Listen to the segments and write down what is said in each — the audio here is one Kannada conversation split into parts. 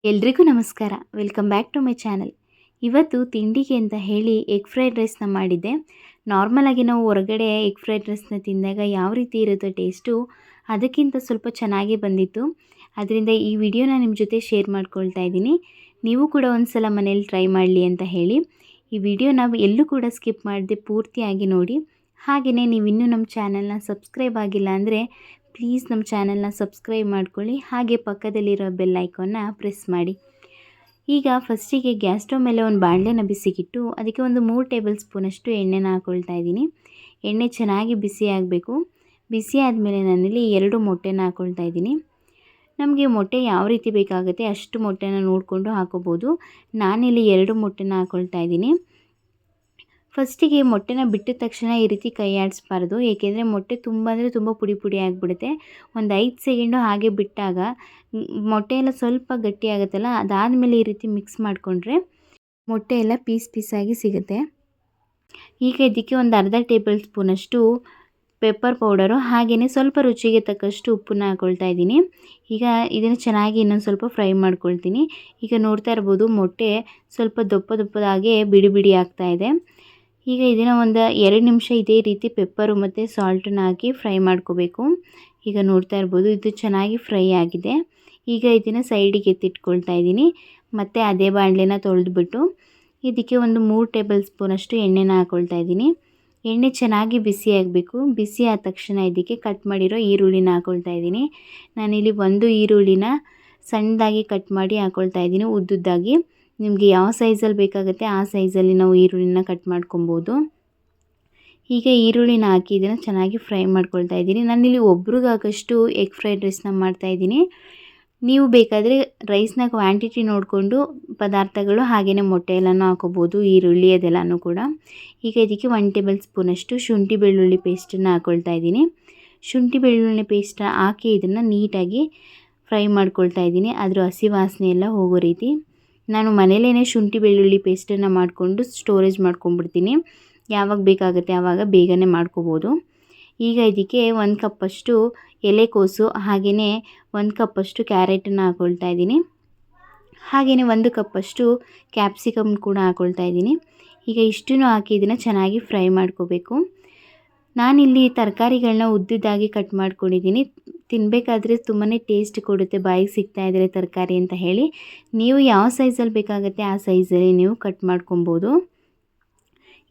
ಎಲ್ರಿಗೂ ನಮಸ್ಕಾರ. Welcome back to my channel. ಇವತ್ತು ತಿಂಡಿಗೆ ಅಂತ ಹೇಳಿ ಎಗ್ ಫ್ರೈಡ್ ರೈಸ್ನ ಮಾಡಿದ್ದೆ. ನಾರ್ಮಲಾಗಿ ನಾವು ಹೊರಗಡೆ ಎಗ್ ಫ್ರೈಡ್ ರೈಸ್ನ ತಿಂದಾಗ ಯಾವ ರೀತಿ ಇರುತ್ತೋ ಟೇಸ್ಟು, ಅದಕ್ಕಿಂತ ಸ್ವಲ್ಪ ಚೆನ್ನಾಗೇ ಬಂದಿತ್ತು. ಅದರಿಂದ ಈ ವಿಡಿಯೋನ ನಿಮ್ಮ ಜೊತೆ ಶೇರ್ ಮಾಡ್ಕೊಳ್ತಾ ಇದ್ದೀನಿ. ನೀವು ಕೂಡ ಒಂದು ಸಲ ಮನೇಲಿ ಟ್ರೈ ಮಾಡಲಿ ಅಂತ ಹೇಳಿ. ಈ ವಿಡಿಯೋನ ಎಲ್ಲೂ ಕೂಡ ಸ್ಕಿಪ್ ಮಾಡದೆ ಪೂರ್ತಿಯಾಗಿ ನೋಡಿ. ಹಾಗೆಯೇ ನೀವು ಇನ್ನೂ ನಮ್ಮ ಚಾನಲ್ನ ಸಬ್ಸ್ಕ್ರೈಬ್ ಆಗಿಲ್ಲ ಅಂದರೆ ಪ್ಲೀಸ್ ನಮ್ಮ ಚಾನಲ್ನ ಸಬ್ಸ್ಕ್ರೈಬ್ ಮಾಡ್ಕೊಳ್ಳಿ. ಹಾಗೆ ಪಕ್ಕದಲ್ಲಿರೋ ಬೆಲ್ ಐಕಾನ್ನ ಪ್ರೆಸ್ ಮಾಡಿ. ಈಗ ಫಸ್ಟಿಗೆ ಗ್ಯಾಸ್ ಸ್ಟವ್ ಮೇಲೆ ಒಂದು ಬಾಣಲೆನ ಬಿಸಿಗಿಟ್ಟು ಅದಕ್ಕೆ ಒಂದು 3 ಟೇಬಲ್ ಸ್ಪೂನಷ್ಟು ಎಣ್ಣೆನ ಹಾಕ್ಕೊಳ್ತಾ ಇದ್ದೀನಿ. ಎಣ್ಣೆ ಚೆನ್ನಾಗಿ ಬಿಸಿ ಆಗಬೇಕು. ಬಿಸಿ ಆದಮೇಲೆ ನಾನಿಲ್ಲಿ 2 ಮೊಟ್ಟೆನ ಹಾಕ್ಕೊಳ್ತಾ ಇದ್ದೀನಿ. ನಮಗೆ ಮೊಟ್ಟೆ ಯಾವ ರೀತಿ ಬೇಕಾಗುತ್ತೆ ಅಷ್ಟು ಮೊಟ್ಟೆನ ನೋಡಿಕೊಂಡು ಹಾಕೋಬೋದು. ನಾನಿಲ್ಲಿ 2 ಮೊಟ್ಟೆನ ಹಾಕ್ಕೊಳ್ತಾ ಇದ್ದೀನಿ. ಫಸ್ಟಿಗೆ ಮೊಟ್ಟೆನ ಬಿಟ್ಟ ತಕ್ಷಣ ಈ ರೀತಿ ಕೈ ಆಡಿಸ್ಬಾರ್ದು, ಏಕೆಂದರೆ ಮೊಟ್ಟೆ ತುಂಬ ಅಂದರೆ ತುಂಬ ಪುಡಿ ಪುಡಿ ಆಗಿಬಿಡುತ್ತೆ. ಒಂದು 5 ಸೆಕೆಂಡು ಹಾಗೆ ಬಿಟ್ಟಾಗ ಮೊಟ್ಟೆ ಎಲ್ಲ ಸ್ವಲ್ಪ ಗಟ್ಟಿ ಆಗುತ್ತಲ್ಲ, ಅದಾದಮೇಲೆ ಈ ರೀತಿ ಮಿಕ್ಸ್ ಮಾಡಿಕೊಂಡ್ರೆ ಮೊಟ್ಟೆ ಎಲ್ಲ ಪೀಸ್ ಪೀಸಾಗಿ ಸಿಗುತ್ತೆ. ಈಗ ಇದಕ್ಕೆ ಒಂದು ಅರ್ಧ ಟೇಬಲ್ ಸ್ಪೂನಷ್ಟು ಪೆಪ್ಪರ್ ಪೌಡರು, ಹಾಗೆಯೇ ಸ್ವಲ್ಪ ರುಚಿಗೆ ತಕ್ಕಷ್ಟು ಉಪ್ಪನ್ನ ಹಾಕ್ಕೊಳ್ತಾ ಇದ್ದೀನಿ. ಈಗ ಇದನ್ನು ಚೆನ್ನಾಗಿ ಇನ್ನೊಂದು ಸ್ವಲ್ಪ ಫ್ರೈ ಮಾಡ್ಕೊಳ್ತೀನಿ. ಈಗ ನೋಡ್ತಾ ಇರ್ಬೋದು ಮೊಟ್ಟೆ ಸ್ವಲ್ಪ ದಪ್ಪದಾಗೆ ಬಿಡಿ ಬಿಡಿ ಆಗ್ತಾಯಿದೆ. ಈಗ ಇದನ್ನು ಒಂದು 2 ನಿಮಿಷ ಇದೇ ರೀತಿ ಪೆಪ್ಪರು ಮತ್ತು ಸಾಲ್ಟನ್ನ ಹಾಕಿ ಫ್ರೈ ಮಾಡ್ಕೋಬೇಕು. ಈಗ ನೋಡ್ತಾ ಇರ್ಬೋದು ಇದು ಚೆನ್ನಾಗಿ ಫ್ರೈ ಆಗಿದೆ. ಈಗ ಇದನ್ನು ಸೈಡಿಗೆ ಎತ್ತಿಟ್ಕೊಳ್ತಾ ಇದ್ದೀನಿ. ಮತ್ತು ಅದೇ ಬಾಣಲೆನ ತೊಳೆದ್ಬಿಟ್ಟು ಇದಕ್ಕೆ ಒಂದು 3 ಟೇಬಲ್ ಸ್ಪೂನಷ್ಟು ಎಣ್ಣೆನ ಹಾಕ್ಕೊಳ್ತಾ ಇದ್ದೀನಿ. ಎಣ್ಣೆ ಚೆನ್ನಾಗಿ ಬಿಸಿ ಆಗಬೇಕು. ಬಿಸಿ ಆದ ತಕ್ಷಣ ಇದಕ್ಕೆ ಕಟ್ ಮಾಡಿರೋ ಈರುಳ್ಳಿನ ಹಾಕ್ಕೊಳ್ತಾ ಇದ್ದೀನಿ. ನಾನಿಲ್ಲಿ ಒಂದು ಈರುಳ್ಳಿನ ಸಣ್ಣದಾಗಿ ಕಟ್ ಮಾಡಿ ಹಾಕ್ಕೊಳ್ತಾ ಇದ್ದೀನಿ, ಉದ್ದುದ್ದಾಗಿ. ನಿಮಗೆ ಯಾವ ಸೈಜಲ್ಲಿ ಬೇಕಾಗುತ್ತೆ ಆ ಸೈಜಲ್ಲಿ ನಾವು ಈರುಳ್ಳಿನ ಕಟ್ ಮಾಡ್ಕೊಬೋದು. ಈಗ ಈರುಳ್ಳಿನ ಹಾಕಿ ಇದನ್ನು ಚೆನ್ನಾಗಿ ಫ್ರೈ ಮಾಡ್ಕೊಳ್ತಾ ಇದ್ದೀನಿ. ನಾನಿಲ್ಲಿ ಒಬ್ರಿಗಾಗಷ್ಟು ಎಗ್ ಫ್ರೈಡ್ ರೈಸ್ನ ಮಾಡ್ತಾಯಿದ್ದೀನಿ. ನೀವು ಬೇಕಾದರೆ ರೈಸ್ನ ಕ್ವಾಂಟಿಟಿ ನೋಡಿಕೊಂಡು ಪದಾರ್ಥಗಳು ಹಾಗೆಯೇ ಮೊಟ್ಟೆ ಎಲ್ಲನೂ ಹಾಕೋಬೋದು, ಈರುಳ್ಳಿ ಅದೆಲ್ಲನೂ ಕೂಡ. ಈಗ ಇದಕ್ಕೆ 1 ಟೇಬಲ್ ಸ್ಪೂನಷ್ಟು ಶುಂಠಿ ಬೆಳ್ಳುಳ್ಳಿ ಪೇಸ್ಟನ್ನು ಹಾಕ್ಕೊಳ್ತಾ ಇದ್ದೀನಿ. ಶುಂಠಿ ಬೆಳ್ಳುಳ್ಳಿ ಪೇಸ್ಟ್ ಹಾಕಿ ಇದನ್ನು ನೀಟಾಗಿ ಫ್ರೈ ಮಾಡ್ಕೊಳ್ತಾ ಇದ್ದೀನಿ, ಅದರ ಹಸಿ ವಾಸನೆ ಎಲ್ಲ ಹೋಗೋ ರೀತಿ. ನಾನು ಮನೇಲೇ ಶುಂಠಿ ಬೆಳ್ಳುಳ್ಳಿ ಪೇಸ್ಟನ್ನು ಮಾಡಿಕೊಂಡು ಸ್ಟೋರೇಜ್ ಮಾಡ್ಕೊಂಡ್ಬಿಡ್ತೀನಿ. ಯಾವಾಗ ಬೇಕಾಗುತ್ತೆ ಆವಾಗ ಬೇಗನೆ ಮಾಡ್ಕೋಬೋದು. ಈಗ ಇದಕ್ಕೆ 1 ಕಪ್ಪಷ್ಟು ಎಲೆಕೋಸು, ಹಾಗೆಯೇ 1 ಕಪ್ಪಷ್ಟು ಕ್ಯಾರೆಟನ್ನು ಹಾಕ್ಕೊಳ್ತಾ ಇದ್ದೀನಿ. ಹಾಗೆಯೇ 1 ಕಪ್ಪಷ್ಟು ಕ್ಯಾಪ್ಸಿಕಮ್ ಕೂಡ ಹಾಕ್ಕೊಳ್ತಾ ಇದ್ದೀನಿ. ಈಗ ಇಷ್ಟನ್ನು ಹಾಕಿ ಇದನ್ನು ಚೆನ್ನಾಗಿ ಫ್ರೈ ಮಾಡ್ಕೋಬೇಕು. ನಾನಿಲ್ಲಿ ತರಕಾರಿಗಳನ್ನ ಉದ್ದುದ್ದಾಗಿ ಕಟ್ ಮಾಡ್ಕೊಂಡಿದ್ದೀನಿ. ತಿನ್ನಬೇಕಾದ್ರೆ ತುಂಬಾ ಟೇಸ್ಟ್ ಕೊಡುತ್ತೆ ಬಾಯಿಗೆ ಸಿಗ್ತಾಯಿದ್ರೆ ತರಕಾರಿ ಅಂತ ಹೇಳಿ. ನೀವು ಯಾವ ಸೈಜಲ್ಲಿ ಬೇಕಾಗುತ್ತೆ ಆ ಸೈಜಲ್ಲಿ ನೀವು ಕಟ್ ಮಾಡ್ಕೊಬೋದು.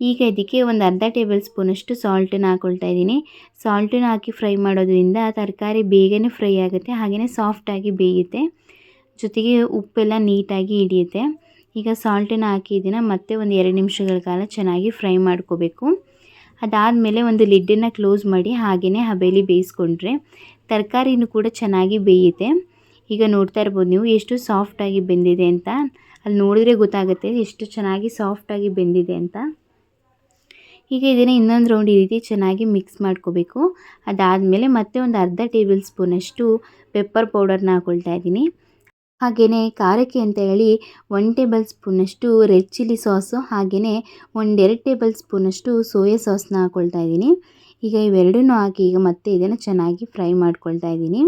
ಈಗ ಇದಕ್ಕೆ ಒಂದು ಅರ್ಧ ಟೇಬಲ್ ಸ್ಪೂನಷ್ಟು ಸಾಲ್ಟನ್ನು ಹಾಕ್ಕೊಳ್ತಾ ಇದ್ದೀನಿ. ಸಾಲ್ಟನ್ನು ಹಾಕಿ ಫ್ರೈ ಮಾಡೋದ್ರಿಂದ ತರಕಾರಿ ಬೇಗನೆ ಫ್ರೈ ಆಗುತ್ತೆ, ಹಾಗೆಯೇ ಸಾಫ್ಟಾಗಿ ಬೇಯುತ್ತೆ, ಜೊತೆಗೆ ಉಪ್ಪೆಲ್ಲ ನೀಟಾಗಿ ಹಿಡಿಯುತ್ತೆ. ಈಗ ಸಾಲ್ಟನ್ನು ಹಾಕಿ ಇದನ್ನು ಮತ್ತೆ ಒಂದು 2 ನಿಮಿಷಗಳ ಕಾಲ ಚೆನ್ನಾಗಿ ಫ್ರೈ ಮಾಡ್ಕೋಬೇಕು. ಅದಾದಮೇಲೆ ಒಂದು ಲಿಡ್ಡನ್ನು ಕ್ಲೋಸ್ ಮಾಡಿ ಹಾಗೆಯೇ ಹಬೆಯಲ್ಲಿ ಬೇಯಿಸ್ಕೊಂಡ್ರೆ ತರಕಾರಿನೂ ಕೂಡ ಚೆನ್ನಾಗಿ ಬೇಯುತ್ತೆ. ಈಗ ನೋಡ್ತಾ ಇರ್ಬೋದು ನೀವು ಎಷ್ಟು ಸಾಫ್ಟಾಗಿ ಬೆಂದಿದೆ ಅಂತ. ಅಲ್ಲಿ ನೋಡಿದ್ರೆ ಗೊತ್ತಾಗುತ್ತೆ ಎಷ್ಟು ಚೆನ್ನಾಗಿ ಸಾಫ್ಟಾಗಿ ಬೆಂದಿದೆ ಅಂತ. ಈಗ ಇದನ್ನು ಇನ್ನೊಂದು ರೌಂಡ್ ಈ ರೀತಿ ಚೆನ್ನಾಗಿ ಮಿಕ್ಸ್ ಮಾಡ್ಕೋಬೇಕು. ಅದಾದಮೇಲೆ ಮತ್ತೆ ಒಂದು ಅರ್ಧ ಟೇಬಲ್ ಸ್ಪೂನಷ್ಟು ಪೆಪ್ಪರ್ ಪೌಡರ್ನ ಹಾಕ್ಕೊಳ್ತಾ ಇದ್ದೀನಿ. ಹಾಗೆಯೇ ಖಾರಕ್ಕೆ ಅಂತ ಹೇಳಿ 1 ಟೇಬಲ್ ಸ್ಪೂನಷ್ಟು ರೆಡ್ ಚಿಲ್ಲಿ ಸಾಸು, ಹಾಗೆಯೇ 1-2 ಟೇಬಲ್ ಸ್ಪೂನಷ್ಟು ಸೋಯಾ ಸಾಸ್ನ ಹಾಕ್ಕೊಳ್ತಾ ಇದ್ದೀನಿ. ಈಗ ಇವೆರಡನ್ನೂ ಹಾಕಿ ಈಗ ಮತ್ತೆ ಇದನ್ನು ಚೆನ್ನಾಗಿ ಫ್ರೈ ಮಾಡ್ಕೊಳ್ತಾ ಇದ್ದೀನಿ.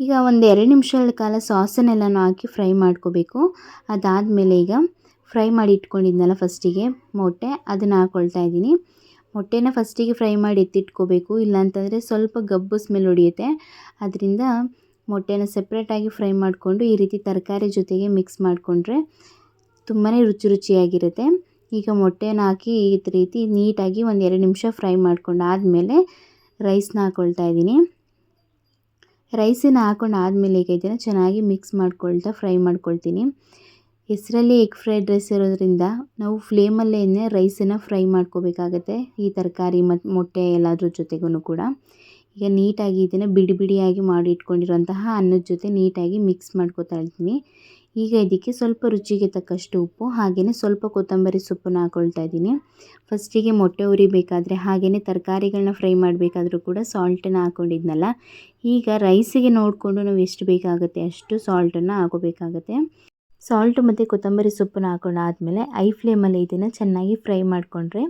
ಈಗ ಒಂದು 2 ನಿಮಿಷಗಳ ಕಾಲ ಸಾಸನ್ನೆಲ್ಲನೂ ಹಾಕಿ ಫ್ರೈ ಮಾಡ್ಕೋಬೇಕು. ಅದಾದಮೇಲೆ ಈಗ ಫ್ರೈ ಮಾಡಿ ಇಟ್ಕೊಂಡಿದ್ನಲ್ಲ ಫಸ್ಟಿಗೆ ಮೊಟ್ಟೆ, ಅದನ್ನು ಹಾಕ್ಕೊಳ್ತಾ ಇದ್ದೀನಿ. ಮೊಟ್ಟೆನ ಫಸ್ಟಿಗೆ ಫ್ರೈ ಮಾಡಿ ಎತ್ತಿಟ್ಕೋಬೇಕು, ಇಲ್ಲಾಂತಂದರೆ ಸ್ವಲ್ಪ ಗಬ್ಬು ಸ್ಮೆಲ್ ಹೊಡಿಯುತ್ತೆ. ಅದರಿಂದ ಮೊಟ್ಟೆನ ಸೆಪ್ರೇಟಾಗಿ ಫ್ರೈ ಮಾಡಿಕೊಂಡು ಈ ರೀತಿ ತರಕಾರಿ ಜೊತೆಗೆ ಮಿಕ್ಸ್ ಮಾಡಿಕೊಂಡ್ರೆ ತುಂಬಾ ರುಚಿಯಾಗಿರುತ್ತೆ. ಈಗ ಮೊಟ್ಟೆನ ಹಾಕಿ ಈ ರೀತಿ ನೀಟಾಗಿ ಒಂದು 2 ನಿಮಿಷ ಫ್ರೈ ಮಾಡ್ಕೊಂಡಾದಮೇಲೆ ರೈಸ್ನ ಹಾಕ್ಕೊಳ್ತಾ ಇದ್ದೀನಿ. ರೈಸನ್ನು ಹಾಕೊಂಡಾದಮೇಲೆ ಈಗ ಇದನ್ನು ಚೆನ್ನಾಗಿ ಮಿಕ್ಸ್ ಮಾಡ್ಕೊಳ್ತಾ ಫ್ರೈ ಮಾಡ್ಕೊಳ್ತೀನಿ. ಹೆಸರಲ್ಲಿ ಎಗ್ ಫ್ರೈಡ್ ರೈಸ್ ಇರೋದ್ರಿಂದ ನಾವು ಫ್ಲೇಮಲ್ಲೇ ರೈಸನ್ನು ಫ್ರೈ ಮಾಡ್ಕೋಬೇಕಾಗತ್ತೆ, ಈ ತರಕಾರಿ ಮತ್ತು ಮೊಟ್ಟೆ ಎಲ್ಲದ್ರ ಜೊತೆಗೂ ಕೂಡ. ಈಗ ನೀಟಾಗಿ ಇದನ್ನು ಬಿಡಿ ಬಿಡಿಯಾಗಿ ಮಾಡಿ ಇಟ್ಕೊಂಡಿರೋಂತಹ ಅನ್ನದ ಜೊತೆ ನೀಟಾಗಿ ಮಿಕ್ಸ್ ಮಾಡ್ಕೊತಾ ಇರ್ತೀನಿ. ಈಗ ಇದಕ್ಕೆ ಸ್ವಲ್ಪ ರುಚಿಗೆ ತಕ್ಕಷ್ಟು ಉಪ್ಪು, ಹಾಗೆಯೇ ಸ್ವಲ್ಪ ಕೊತ್ತಂಬರಿ ಸೊಪ್ಪನ್ನು ಹಾಕ್ಕೊಳ್ತಾ ಇದ್ದೀನಿ. ಫಸ್ಟಿಗೆ ಮೊಟ್ಟೆ ಉರಿಬೇಕಾದ್ರೆ ಹಾಗೆಯೇ ತರಕಾರಿಗಳನ್ನ ಫ್ರೈ ಮಾಡಬೇಕಾದ್ರೂ ಕೂಡ ಸಾಲ್ಟನ್ನು ಹಾಕ್ಕೊಂಡಿದ್ನಲ್ಲ, ಈಗ ರೈಸಿಗೆ ನೋಡಿಕೊಂಡು ನಾವು ಎಷ್ಟು ಬೇಕಾಗುತ್ತೆ ಅಷ್ಟು ಸಾಲ್ಟನ್ನು ಹಾಕೋಬೇಕಾಗತ್ತೆ. ಸಾಲ್ಟು ಮತ್ತು ಕೊತ್ತಂಬರಿ ಸೊಪ್ಪನ್ನು ಹಾಕೊಂಡಾದಮೇಲೆ ಐ ಫ್ಲೇಮಲ್ಲಿ ಇದನ್ನು ಚೆನ್ನಾಗಿ ಫ್ರೈ ಮಾಡಿಕೊಂಡ್ರೆ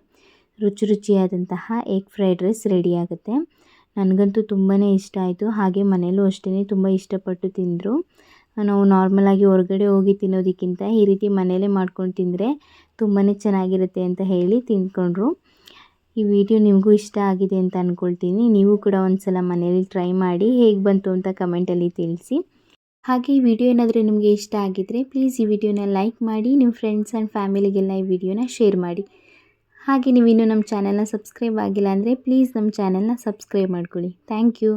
ರುಚಿಯಾದಂತಹ ಎಗ್ ಫ್ರೈಡ್ ರೈಸ್ ರೆಡಿ ಆಗುತ್ತೆ. ನನಗಂತೂ ತುಂಬಾ ಇಷ್ಟ ಆಯಿತು, ಹಾಗೆ ಮನೆಯಲ್ಲೂ ಅಷ್ಟೇ ತುಂಬ ಇಷ್ಟಪಟ್ಟು ತಿಂದರು. ನಾವು ನಾರ್ಮಲಾಗಿ ಹೊರಗಡೆ ಹೋಗಿ ತಿನ್ನೋದಕ್ಕಿಂತ ಈ ರೀತಿ ಮನೆಯಲ್ಲೇ ಮಾಡ್ಕೊಂಡು ತಿಂದರೆ ತುಂಬಾ ಚೆನ್ನಾಗಿರುತ್ತೆ ಅಂತ ಹೇಳಿ ತಿಂದ್ಕೊಂಡ್ರು. ಈ ವಿಡಿಯೋ ನಿಮಗೂ ಇಷ್ಟ ಆಗಿದೆ ಅಂತ ಅಂದ್ಕೊಳ್ತೀನಿ. ನೀವು ಕೂಡ ಒಂದು ಸಲ ಮನೇಲಿ ಟ್ರೈ ಮಾಡಿ ಹೇಗೆ ಬಂತು ಅಂತ ಕಮೆಂಟಲ್ಲಿ ತಿಳಿಸಿ. ಹಾಗೆ ಈ ವಿಡಿಯೋ ಏನಾದರೂ ನಿಮಗೆ ಇಷ್ಟ ಆಗಿದ್ದರೆ ಪ್ಲೀಸ್ ಈ ವಿಡಿಯೋನ ಲೈಕ್ ಮಾಡಿ, ನಿಮ್ಮ ಫ್ರೆಂಡ್ಸ್ ಆ್ಯಂಡ್ ಫ್ಯಾಮಿಲಿಗೆಲ್ಲ ಈ ವಿಡಿಯೋನ ಶೇರ್ ಮಾಡಿ. ಹಾಗೆ ನೀವು ಇನ್ನೂ ನಮ್ಮ ಚಾನಲ್ನ ಸಬ್ಸ್ಕ್ರೈಬ್ ಆಗಿಲ್ಲ ಅಂದರೆ ಪ್ಲೀಸ್ ನಮ್ಮ ಚಾನಲ್ನ ಸಬ್ಸ್ಕ್ರೈಬ್ ಮಾಡ್ಕೊಳ್ಳಿ. Thank you.